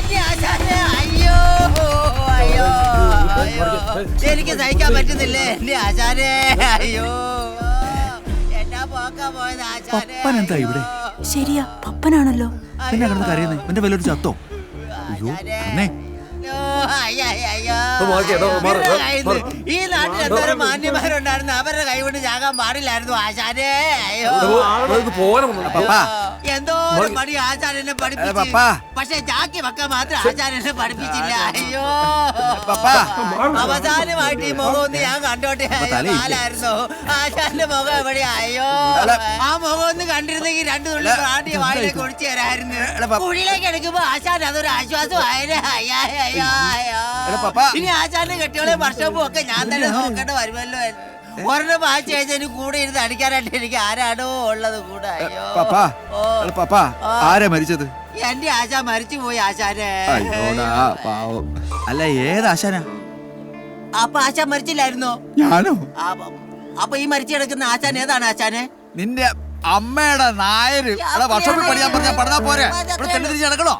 എന്റെ ആശാനെ, അയ്യോ അയ്യോ അയ്യോ, എനിക്ക് സഹിക്കാൻ പറ്റുന്നില്ലേ എന്റെ ആശാനെ, അയ്യോ എന്നാ പോക്കാ പോയത് ആശാനെ. എന്താ ഇവിടെ? ശരിയാ, പപ്പനാണല്ലോ. പിന്നെ കിടന്ന് കരയുന്നേ, എന്റെ വല്ലൊരു ചത്തോ? അയ്യോ അന്നേ, ഈ നാട്ടിൽ എന്തോരം മാന്യന്മാരുണ്ടായിരുന്നു, അവരുടെ കൈ കൊണ്ട് ചാകാൻ പാടില്ലായിരുന്നു ആശാനെ. അയ്യോ എന്തോ പണി ആചാര്യനെ പഠിപ്പിച്ചു, പക്ഷെ ചാക്കി വെക്കാൻ മാത്രം ആചാര്യനെ പഠിപ്പിച്ചില്ല. അയ്യോ അവസാനമായിട്ട് ഈ മുഖം ഒന്ന് ഞാൻ കണ്ടോട്ടെ ആലായിരുന്നു ആശാന്റെ മുഖം എവിടെയാ? അയ്യോ ആ മുഖം ഒന്ന് കണ്ടിരുന്നെങ്കിൽ 2 തുള്ളി പ്രാണിയെ വായിലേക്ക് ഒഴിച്ചു തരായിരുന്നു. കുഴിയിലേക്ക് എടുക്കുമ്പോ ആശാൻ അതൊരു ആശ്വാസമായേ. അയ്യാ അയ്യോ അയ്യോ, ഇനി ആശാന്റെ കെട്ടിയോളെ വർഷവും ഒക്കെ ഞാൻ തന്നെ നോക്കേണ്ട വരുമല്ലോ. ഒരെണ്ണം വായിച്ചു കഴിഞ്ഞാൽ കൂടെ ഇരുന്ന് അടിക്കാനായിട്ട് എനിക്ക് ആരാണോ ഉള്ളത് കൂടെ. അയ്യോ ആരാ മരിച്ചത്? എന്റെ ആശാൻ മരിച്ചു പോയി ആശാനെ. അല്ല, ഏത് ആശാനാ? അപ്പൊ ആശാൻ മരിച്ചില്ലായിരുന്നോ? ഞാനോ? അപ്പൊ ഈ മരിച്ചു കിടക്കുന്ന ആശാൻ ഏതാണ് ആശാനെ? നിന്റെ അമ്മയുടെ നായര്. വർഷം പഠിക്കാൻ പറഞ്ഞാ പഠിതാ പോരെ, തിരിച്ച് നടക്കണോ?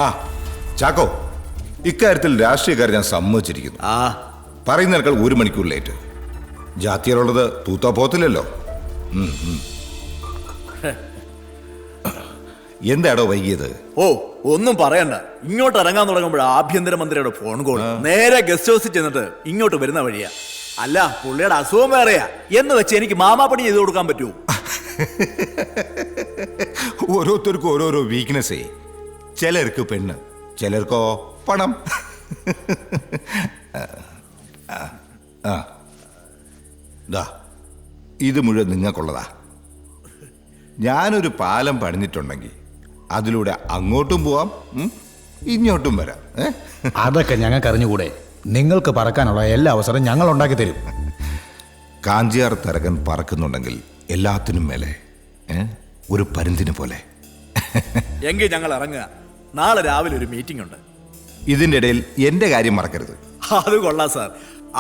ആ ചാക്കോ, ഇക്കാര്യത്തിൽ രാഷ്ട്രീയക്കാരെ ഞാൻ സമ്മതിച്ചിരിക്കുന്നു. പറയുന്നതിനേക്കാൾ 1 മണിക്കൂർ ലേറ്റ്. ജാത്തിയറുള്ളത് തൂത്താ പോത്തില്ലല്ലോ. എന്താടോ വൈകിയത്? ഓ ഒന്നും പറയണ്ട, ഇങ്ങോട്ട് ഇറങ്ങാൻ തുടങ്ങുമ്പോൾ ആഭ്യന്തരമന്ത്രിയുടെ ഫോൺ കോൾ. നേരെ ഗസ്റ്റ് ഹൗസിൽ ചെന്നിട്ട് ഇങ്ങോട്ട് വരുന്ന വഴിയാ. അല്ല, പുള്ളിയുടെ അസുഖം വേറെയാ എന്ന് വെച്ച് എനിക്ക് മാമാപ്പണി ചെയ്ത് കൊടുക്കാൻ പറ്റുമോ? ഓരോരുത്തർക്കും ഓരോരോ വീക്ക്നെസ്സേ. ചിലർക്ക് പെണ്ണ്, ചിലർക്കോ പണം. ഇത് മുഴുവൻ നിങ്ങൾക്കുള്ളതാ. ഞാനൊരു പാലം പണിഞ്ഞിട്ടുണ്ടെങ്കിൽ അതിലൂടെ അങ്ങോട്ടും പോവാം, ഇങ്ങോട്ടും വരാം. അതൊക്കെ ഞങ്ങൾക്ക് അറിഞ്ഞുകൂടെ? നിങ്ങൾക്ക് പറക്കാനുള്ള എല്ലാ അവസരവും ഞങ്ങൾ ഉണ്ടാക്കി തരും. കാഞ്ചിയാർ തരകൻ പറക്കുന്നുണ്ടെങ്കിൽ എല്ലാത്തിനും മേലെ ഒരു പരുന്തിന് പോലെ. എങ്കിൽ ഞങ്ങൾ ഇറങ്ങുക. നാളെ രാവിലെ ഒരു മീറ്റിംഗ് ഉണ്ട്. ഇതിന്റെ ഇടയിൽ എന്റെ കാര്യം മറക്കരുത്. അത് കൊള്ളാം സാർ.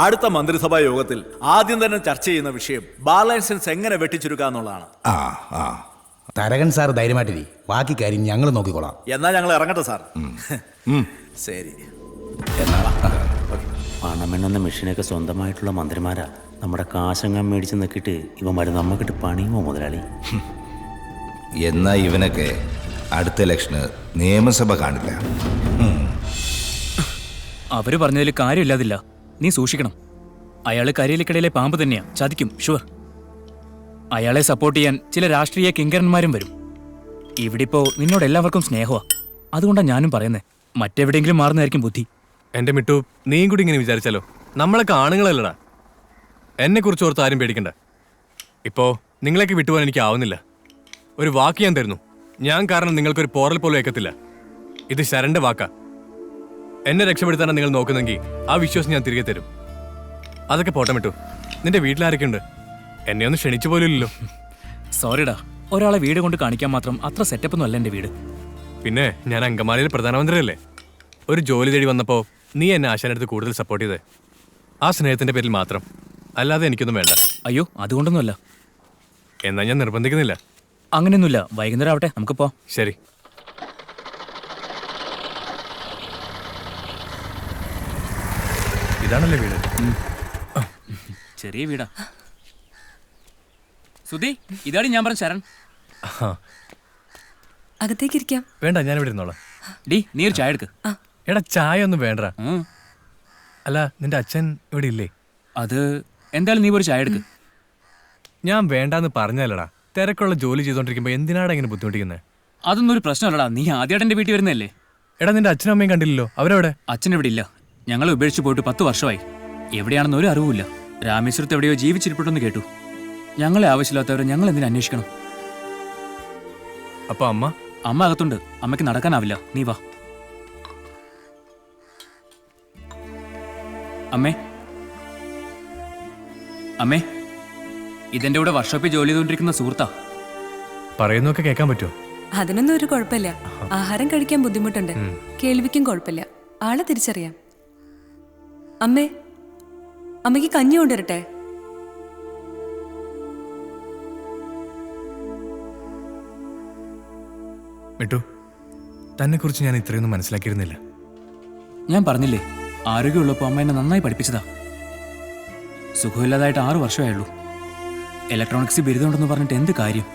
അടുത്ത മന്ത്രിസഭാ യോഗത്തിൽ ആദ്യം തന്നെ ചർച്ച ചെയ്യുന്ന വിഷയം ബാർ ലൈസൻസ് എങ്ങനെ വെട്ടിച്ചുരുക്കാന്നുള്ളതാണ്. തരകൻ സാർ ധൈര്യമായിട്ടിരി, ബാക്കി കാര്യം ഞങ്ങൾ നോക്കിക്കോളാം. എന്നാ ഞങ്ങൾ ഇറങ്ങട്ടെ സാർ. ശരി. പണമെണ്ണുന്ന മെഷീനൊക്കെ സ്വന്തമായിട്ടുള്ള മന്ത്രിമാരാ. നമ്മുടെ കാശങ്ങം മേടിച്ച് നിൽക്കിട്ട് ഇവന്മാര് നമ്മക്കിട്ട് പണിയുമോ മുതലാളി? എന്നാ ഇവനൊക്കെ അടുത്ത ഇലക്ഷന് നിയമസഭ കാണില്ല. അവര് പറഞ്ഞതിൽ കാര്യമില്ലാതില്ല, നീ സൂക്ഷിക്കണം. അയാള് കരിയിലക്കിടയിലെ പാമ്പ് തന്നെയാ, ചതിക്കും ഷുവർ. അയാളെ സപ്പോർട്ട് ചെയ്യാൻ ചില രാഷ്ട്രീയ കിങ്കരന്മാരും വരും. ഇവിടിപ്പോ നിന്നോട് എല്ലാവർക്കും സ്നേഹമാ, അതുകൊണ്ടാണ് ഞാനും പറയുന്നേ. മറ്റെവിടെയെങ്കിലും മാറുന്നതായിരിക്കും ബുദ്ധി. എന്റെ മിട്ടു, നീയും കൂടി ഇങ്ങനെ വിചാരിച്ചാലോ? നമ്മളൊക്കെ ആണുങ്ങളല്ലടാ. എന്നെ കുറിച്ച് ഓർത്ത് ആരും പേടിക്കണ്ട. ഇപ്പോ നിങ്ങളൊക്കെ വിട്ടുപോകാൻ എനിക്ക് ആവുന്നില്ല. ഒരു വാക്ക് ഞാൻ തരുന്നു, ഞാൻ കാരണം നിങ്ങൾക്കൊരു പോറൽ പോലും ഏക്കത്തില്ല. ഇത് ശരന്റെ വാക്കാ. എന്നെ രക്ഷപ്പെടുത്താനാണ് നിങ്ങൾ നോക്കുന്നെങ്കിൽ ആ വിശ്വാസം ഞാൻ തിരികെ തരും. അതൊക്കെ പോട്ടെ മിട്ടു, നിന്റെ വീട്ടിലാരൊക്കെ ഉണ്ട്? എന്നെ ഒന്ന് ക്ഷണിച്ചു പോലില്ലല്ലോ. സോറിടാ, ഒരാളെ വീട് കൊണ്ട് കാണിക്കാൻ മാത്രം അത്ര സെറ്റപ്പൊന്നും അല്ല എന്റെ വീട്. പിന്നെ ഞാൻ അങ്കമാലിയിലെ പ്രധാനമന്ത്രിയല്ലേ. ഒരു ജോലി തേടി വന്നപ്പോ നീ എന്നെ ആശാനടുത്ത് കൂടുതൽ സപ്പോർട്ട് ചെയ്തേ. ആ സ്നേഹത്തിന്റെ പേരിൽ മാത്രം, അല്ലാതെ എനിക്കൊന്നും വേണ്ട. അയ്യോ, അതുകൊണ്ടൊന്നുമല്ല. എന്നാ ഞാൻ നിർബന്ധിക്കുന്നില്ല. അങ്ങനെയൊന്നുമില്ല, വൈകുന്നേരം ആവട്ടെ, നമുക്ക് പോ. ശരി. ഇതാണല്ലേ വീട്? ചെറിയ വീടാ. സുധി, ഇതാണ് ഞാൻ പറഞ്ഞ ശരൺ. അകത്തേക്ക് ഇരിക്കാം. വേണ്ട, ഞാൻ ഇവിടെ ഇരുന്നോളാം. ഡി, നീ ഒരു ചായ എടുക്ക്. എടാ, ചായ ഒന്നും വേണ്ട. അല്ല, നിന്റെ അച്ഛൻ ഇവിടെ ഇല്ലേ? അത് എന്തായാലും നീ ഒരു ചായ എടുക്ക്. ഞാൻ വേണ്ടാന്ന് പറഞ്ഞല്ലടാ. തിരക്കുള്ള ജോലി ചെയ്തോണ്ടിരിക്കുമ്പോ എന്തിനാടാ ഇങ്ങനെ ബുദ്ധിമുട്ടിക്കുന്നത്? അതൊന്നും ഒരു പ്രശ്നമല്ലടാ, നീ ആദ്യമായിട്ട് എന്റെ വീട്ടിൽ വരുന്നല്ലേ. എടാ, നിന്റെ അച്ഛനും അമ്മയും കണ്ടില്ലല്ലോ, അവരെവിടെ? അച്ഛൻ ഇവിടെ ഇല്ല. ഞങ്ങൾ ഉപേക്ഷിച്ച് പോയിട്ട് 10 വർഷമായി. എവിടെയാണെന്ന് ഒരു അറിവുമില്ല. രാമേശ്വരത്ത് എവിടെയോ ജീവിച്ചിരിപ്പുണ്ടെന്ന് കേട്ടു. ഞങ്ങളെ ആവശ്യമില്ലാത്തവരെ ഞങ്ങൾ എന്തിനു അന്വേഷിക്കണം? അപ്പൊ അമ്മ? അമ്മ അകത്തുണ്ട്. അമ്മയ്ക്ക് നടക്കാനാവില്ല, നീ വാ. അമ്മേ, അമ്മേ, ഇതെന്റെ കൂടെ വർക്ക്ഷോപ്പിൽ ജോലി ചെയ്തുകൊണ്ടിരിക്കുന്ന സുഹൃത്താ. പറയുന്നൊക്കെ കേൾക്കാൻ പറ്റുമോ? അതിനൊന്നും ഒരു കുഴപ്പമില്ല. ആഹാരം കഴിക്കാൻ ബുദ്ധിമുട്ടുണ്ട്, കേൾവിക്കും കുഴപ്പമില്ല. ആളെ തിരിച്ചറിയാം. അമ്മേ, അമ്മയ്ക്ക് കഞ്ഞി കൊണ്ടുവരട്ടെ? മിട്ടു, തന്നെക്കുറിച്ച് ഞാൻ ഇത്രയൊന്നും മനസ്സിലാക്കിയിരുന്നില്ല. ഞാൻ പറഞ്ഞില്ലേ, ആരോഗ്യമുള്ളപ്പോൾ അമ്മ എന്നെ നന്നായി പഠിപ്പിച്ചതാ. സുഖമില്ലാതായിട്ട് 6 വർഷമായുള്ളൂ. ഇലക്ട്രോണിക്സ് ബിരുദമുണ്ടെന്ന് പറഞ്ഞിട്ട് എന്ത് കാര്യം?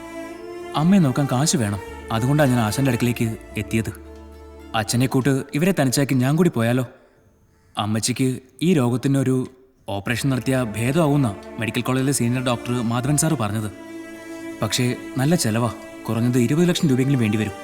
അമ്മയെ നോക്കാൻ കാശ് വേണം. അതുകൊണ്ടാണ് ഞാൻ ആശാന്റെ അടുക്കിലേക്ക് എത്തിയത്. അച്ഛനെ കൂട്ട് ഇവരെ തനിച്ചാക്കി ഞാൻ കൂടി പോയാലോ? അമ്മച്ചിക്ക് ഈ രോഗത്തിനൊരു ഓപ്പറേഷൻ നടത്തിയ ഭേദമാവുന്ന മെഡിക്കൽ കോളേജിലെ സീനിയർ ഡോക്ടർ മാധവൻ സാറ് പറഞ്ഞത്. പക്ഷേ നല്ല ചെലവാ. കുറഞ്ഞത് 20 ലക്ഷം രൂപയെങ്കിലും വേണ്ടിവരും.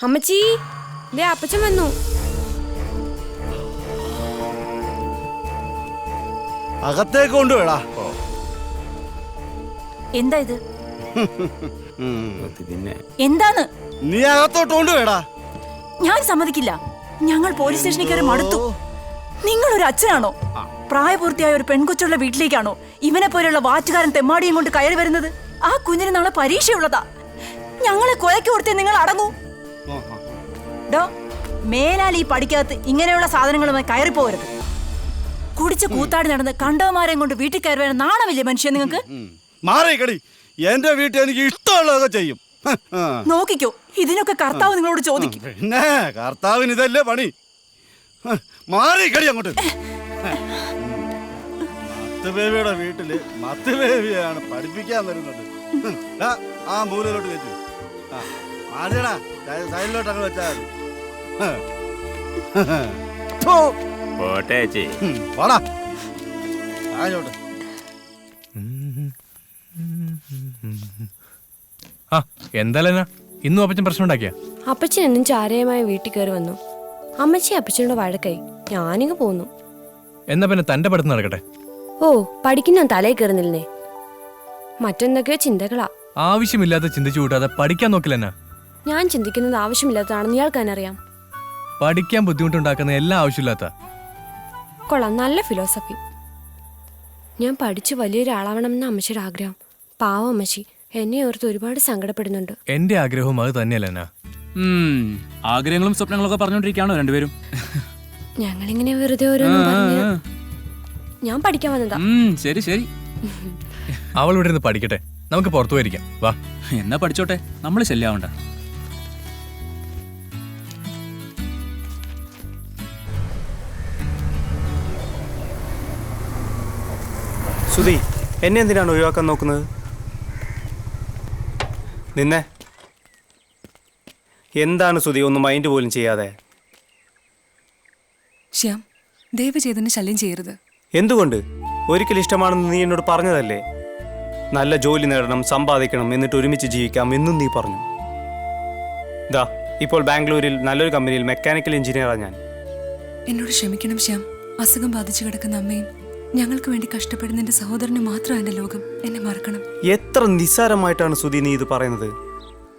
അമ്മച്ചി, ദേ അപ്പച്ചൻ വന്നു. അകത്തേക്ക് കൊണ്ടുപോടാ. എന്താ ഇത്? പിന്നെ എന്താണ്? നീ അകത്തോട്ട് കൊണ്ടുപോടാ. ഞാൻ സമ്മതിക്കില്ല. ഞങ്ങൾ പോലീസ് സ്റ്റേഷനിൽ കയറി മടുത്തു. നിങ്ങൾ ഒരു അച്ഛനാണോ? പ്രായപൂർത്തിയായ ഒരു പെൺകൊച്ചുള്ള വീട്ടിലേക്കാണോ ഇവനെ പോലെയുള്ള വാറ്റുകാരൻ തെമ്മാടിയും കൊണ്ട് കയറി വരുന്നത്? ആ കുഞ്ഞിന് നാളെ പരീക്ഷയുള്ളതാ. ഞങ്ങളെ കൊലയ്ക്ക് കൊടുത്തേ നിങ്ങൾ അടങ്ങൂ. ഡോ, മേലാൽ ഈ പടിക്കകത്ത് ഇങ്ങനെയുള്ള സാധനങ്ങളുമായി കയറിപ്പോകരുത്. കുടിച്ച് കൂത്താടി നടന്ന് കണ്ടവന്മാരെയും കൊണ്ട് വീട്ടിൽ കയറി വരാൻ നാണമില്ലേ മനുഷ്യ നിങ്ങൾക്ക്? മാറിക്കടി, എന്റെ വീട്ടിൽ എനിക്ക് ഇഷ്ടമുള്ളതൊക്കെ ചെയ്യും. നോക്കിക്കോ, ഇതിനൊക്കെ കർത്താവ് നിങ്ങളോട് ചോദിക്കും. പിന്നെ കർത്താവിന് ഇതല്ലേ പണി. മാറിക്കടി അങ്ങോട്ട്. മത്തുബേബിയുടെ വീട്ടില് മത്തുബേബിയാണ് പഠിപ്പിക്കാൻ വരുന്നത്. ആ മൂലയിലോട്ട് വെച്ചു. മാറിയടാ, സൈഡിലോട്ട് അങ്ങ് വെച്ചാൽ പോട്ടേച്ചി. വാടാ ആയോട്ട്. ആ എന്തായാലും ഇന്നും അപ്പച്ചൻ പ്രശ്നം ഉണ്ടാക്കിയ? അപ്പച്ചൻ എന്നും ചാരയുമായി വീട്ടിൽ കയറി വന്നു. അമ്മച്ചി അപ്പച്ചനോട് വഴക്കായി. ഞാനിങ്ങ് പോന്നു. എന്നാ പിന്നെ തന്റെ പഠിത്തം നടക്കട്ടെ. ഓ, പഠിക്കുന്ന തലയിൽ കയറുന്നില്ലേ? മറ്റെന്തൊക്കെയോ ചിന്തകളാ. ആവശ്യമില്ലാതെ ചിന്തിച്ചു കൂട്ടാതെ പഠിക്കാൻ നോക്കില്ലെന്നാ. ഞാൻ ചിന്തിക്കുന്നത് ആവശ്യമില്ലാത്തതാണെന്ന് ഇയാൾക്ക് തന്നെ അറിയാം. പഠിക്കാൻ ബുദ്ധിമുട്ടുണ്ടാക്കുന്ന എല്ലാം ആവശ്യമില്ലാത്ത. കൊള്ളാം, നല്ല ഫിലോസഫി. ഞാൻ പഠിച്ച് വലിയൊരാളാവണമെന്ന അമ്മച്ചിയുടെ ആഗ്രഹം. പാവം അമ്മച്ചി എന്നെ ഓർത്ത് ഒരുപാട് സങ്കടപ്പെടുന്നുണ്ട്. എന്റെ ആഗ്രഹവും അത് തന്നെയല്ല. ആഗ്രഹങ്ങളും സ്വപ്നങ്ങളും ഒക്കെ പറഞ്ഞോണ്ടിരിക്കുകയാണോ രണ്ടുപേരും? ഞങ്ങളിങ്ങനെ വെറുതെ ഓരോന്നും പറഞ്ഞ് ഞാൻ പഠിക്കാൻ വന്നതാ. ശരി ശരി. അവൾ ഇവിടെ ഇരുന്ന് പഠിക്കട്ടെ, നമുക്ക് പുറത്തു പോയിരിക്കാം. വാ. എന്നാ പഠിച്ചോട്ടെ, നമ്മൾ ശല്യാവണ്ട. സുധി, എന്നെ എന്തിനാണ് ഒഴിവാക്കാൻ നോക്കുന്നത്? നിന്നെ എന്താണ് സുധി ഒന്നും മൈൻഡ് പോലും ചെയ്യാതെ? ശ്യാം, ദയവ് ചെയ്തെന്നെ ശല്യം ചെയ്യരുത്. എന്തുകൊണ്ട്? ഒരിക്കലും ഇഷ്ടമാണെന്ന് നീ എന്നോട് പറഞ്ഞതല്ലേ? നല്ല ജോലി നേടണം, സമ്പാദിക്കണം, എന്നിട്ട് ഒരുമിച്ച് ജീവിക്കാം എന്നും നീ പറഞ്ഞു. ദാ ഇപ്പോൾ ബാംഗ്ലൂരിൽ നല്ലൊരു കമ്പനിയിൽ മെക്കാനിക്കൽ എഞ്ചിനീയറാണ് ഞാൻ. എന്നോട് ക്ഷമിക്കണം ശ്യാം. അസുഖം ബാധിച്ചു കിടക്കുന്ന അമ്മയും ഞങ്ങൾക്ക് വേണ്ടി കഷ്ടപ്പെടുന്ന എന്റെ സഹോദരന് മാത്രമാണ് എന്റെ ലോകം. എന്നെ മറക്കണം. എത്ര നിസ്സാരമായിട്ടാണ് സുധി നീ ഇത് പറയുന്നത്?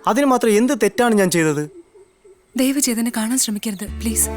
അതിന് മാത്രം എന്ത് തെറ്റാണ് ഞാൻ ചെയ്തത്? ദയവ് ചെയ്തെന്നെ കാണാൻ ശ്രമിക്കരുത്, പ്ലീസ്.